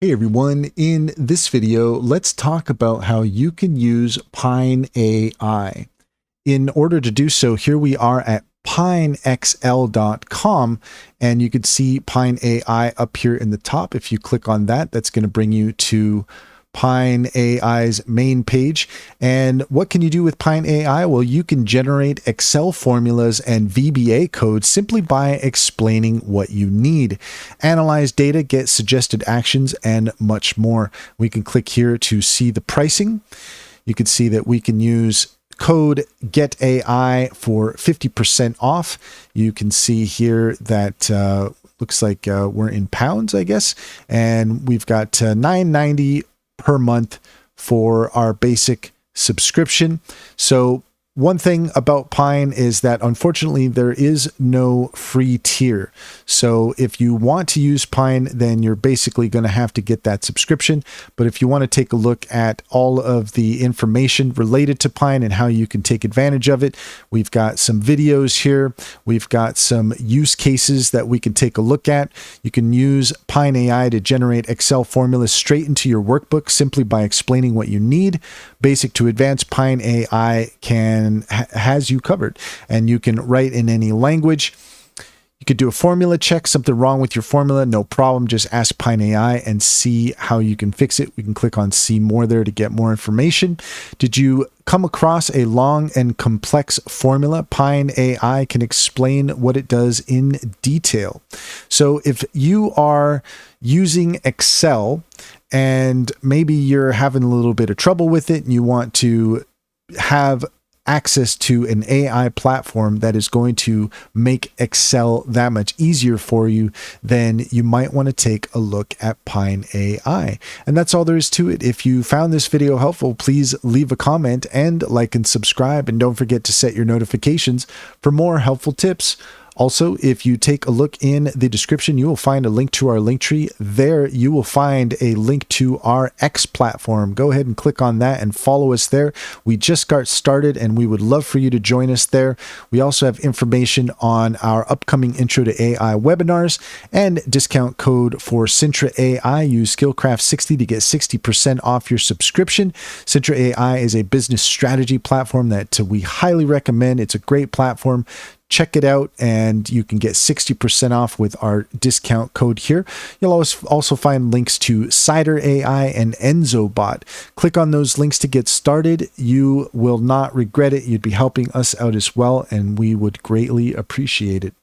Hey everyone, in this video, let's talk about how you can use Pine AI. In order to do so, here we are at pinexl.com, and you can see Pine AI up here in the top. If you click on that, that's going to bring you to Pine AI's main page. And what can you do with Pine AI? Well, you can generate Excel formulas and VBA code simply by explaining what you need. Analyze data, get suggested actions, and much more. We can click here to see the pricing. You can see that we can use code Get AI for 50% off. You can see here that looks like we're in pounds, I guess, and we've got $9.90 per month for our basic subscription. So one thing about Pine is that unfortunately there is no free tier. So if you want to use Pine, then you're basically going to have to get that subscription. But if you want to take a look at all of the information related to Pine and how you can take advantage of it, we've got some videos here. We've got some use cases that we can take a look at. You can use Pine AI to generate Excel formulas straight into your workbook simply by explaining what you need. Basic to advanced, Pine AI has you covered, and you can write in any language. You could do a formula check, something wrong with your formula, no problem. Just ask Pine AI and see how you can fix it. We can click on see more there to get more information. Did you come across a long and complex formula? Pine AI can explain what it does in detail. So if you are using Excel and maybe you're having a little bit of trouble with it and you want to have access to an AI platform that is going to make Excel that much easier for you, then you might want to take a look at Pine AI. And that's all there is to it. If you found this video helpful, please leave a comment and like and subscribe, and don't forget to set your notifications for more helpful tips. Also, if you take a look in the description, you will find a link to our Linktree. There, you will find a link to our X platform. Go ahead and click on that and follow us there. We just got started, and we would love for you to join us there. We also have information on our upcoming Intro to AI webinars and discount code for Sintra AI. Use Skillcraft60 to get 60% off your subscription. Sintra AI is a business strategy platform that we highly recommend. It's a great platform. Check it out, and you can get 60% off with our discount code here. You'll also find links to Cider AI and EnzoBot. Click on those links to get started. You will not regret it. You'd be helping us out as well, and we would greatly appreciate it.